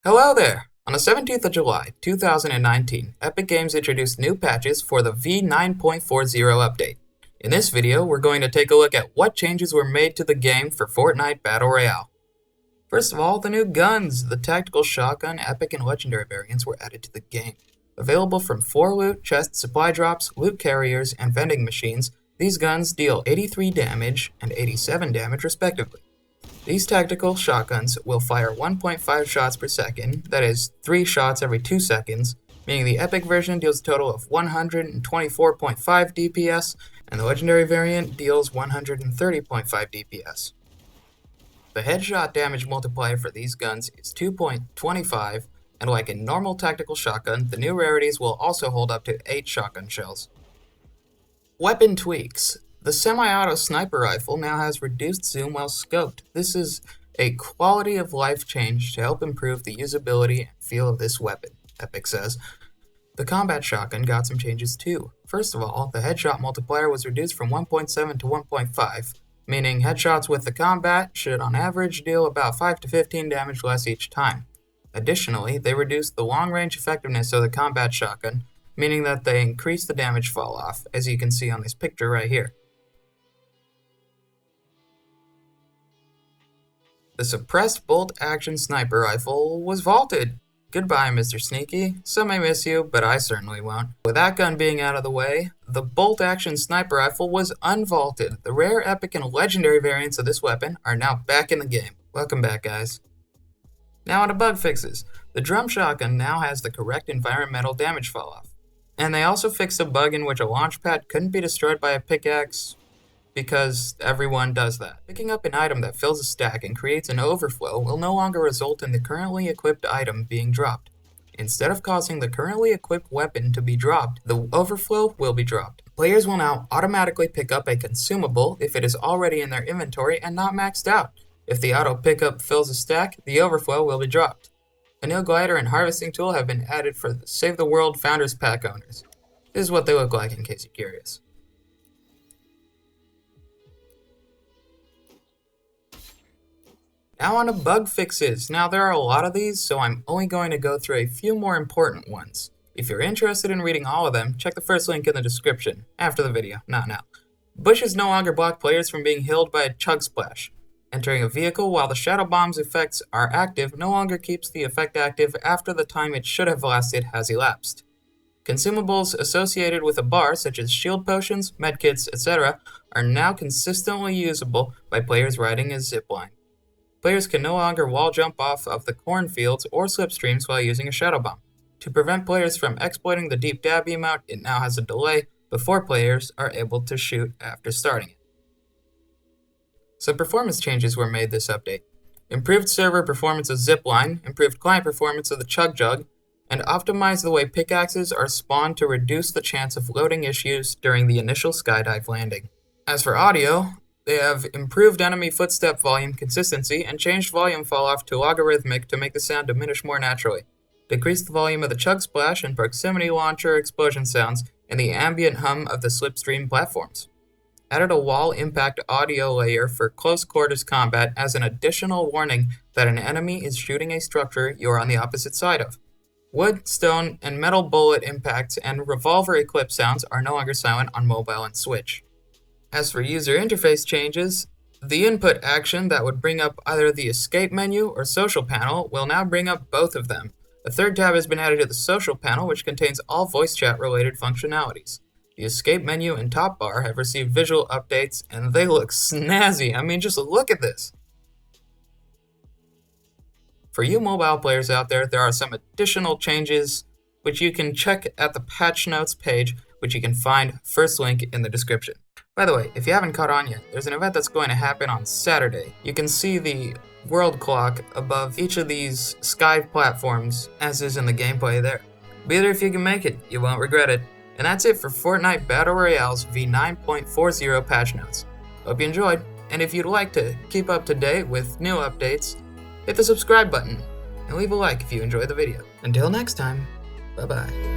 Hello there! On the 17th of July, 2019, Epic Games introduced new patches for the v9.40 update. In this video, we're going to take a look at what changes were made to the game for Fortnite Battle Royale. First of all, the new guns. The tactical shotgun, epic, and legendary variants were added to the game. Available from 4 loot, chests, supply drops, loot carriers, and vending machines, these guns deal 83 damage and 87 damage respectively. These tactical shotguns will fire 1.5 shots per second, that is, 3 shots every 2 seconds, meaning the epic version deals a total of 124.5 DPS, and the legendary variant deals 130.5 DPS. The headshot damage multiplier for these guns is 2.25, and like a normal tactical shotgun, the new rarities will also hold up to 8 shotgun shells. Weapon tweaks. The semi-auto sniper rifle now has reduced zoom while scoped. This is a quality of life change to help improve the usability and feel of this weapon, Epic says. The combat shotgun got some changes too. First of all, the headshot multiplier was reduced from 1.7 to 1.5, meaning headshots with the combat should on average deal about 5 to 15 damage less each time. Additionally, they reduced the long-range effectiveness of the combat shotgun, meaning that they increased the damage fall-off, as you can see on this picture right here. The suppressed bolt-action sniper rifle was vaulted. Goodbye, Mr. Sneaky. Some may miss you, but I certainly won't. With that gun being out of the way, the bolt-action sniper rifle was unvaulted. The rare, epic, and legendary variants of this weapon are now back in the game. Welcome back, guys. Now on to bug fixes. The drum shotgun now has the correct environmental damage falloff. And they also fixed a bug in which a launch pad couldn't be destroyed by a pickaxe, because everyone does that. Picking up an item that fills a stack and creates an overflow will no longer result in the currently equipped item being dropped. Instead of causing the currently equipped weapon to be dropped, the overflow will be dropped. Players will now automatically pick up a consumable if it is already in their inventory and not maxed out. If the auto pickup fills a stack, the overflow will be dropped. A new glider and harvesting tool have been added for the Save the World Founders Pack owners. This is what they look like in case you're curious. Now on to bug fixes. Now there are a lot of these, so I'm only going to go through a few more important ones. If you're interested in reading all of them, check the first link in the description, after the video, not now. Bushes no longer block players from being healed by a chug splash. Entering a vehicle while the shadow bomb's effects are active no longer keeps the effect active after the time it should have lasted has elapsed. Consumables associated with a bar, such as shield potions, medkits, etc., are now consistently usable by players riding a zipline. Players can no longer wall jump off of the cornfields or slipstreams while using a shadow bomb. To prevent players from exploiting the deep dab emote, it now has a delay before players are able to shoot after starting it. Some performance changes were made this update. Improved server performance of Zipline, improved client performance of the Chug Jug, and optimized the way pickaxes are spawned to reduce the chance of loading issues during the initial skydive landing. As for audio, they have improved enemy footstep volume consistency and changed volume falloff to logarithmic to make the sound diminish more naturally. Decreased the volume of the chug splash and proximity launcher explosion sounds and the ambient hum of the slipstream platforms. Added a wall impact audio layer for close quarters combat as an additional warning that an enemy is shooting a structure you are on the opposite side of. Wood, stone, and metal bullet impacts and revolver eclipse sounds are no longer silent on mobile and Switch. As for user interface changes, the input action that would bring up either the escape menu or social panel will now bring up both of them. A third tab has been added to the social panel, which contains all voice chat related functionalities. The escape menu and top bar have received visual updates and they look snazzy. I mean, just look at this. For you mobile players out there, there are some additional changes which you can check at the patch notes page, which you can find first link in the description. By the way, if you haven't caught on yet, there's an event that's going to happen on Saturday. You can see the world clock above each of these sky platforms, as is in the gameplay there. Be there if you can make it, you won't regret it. And that's it for Fortnite Battle Royale's v9.40 patch notes. Hope you enjoyed, and if you'd like to keep up to date with new updates, hit the subscribe button, and leave a like if you enjoyed the video. Until next time, bye-bye.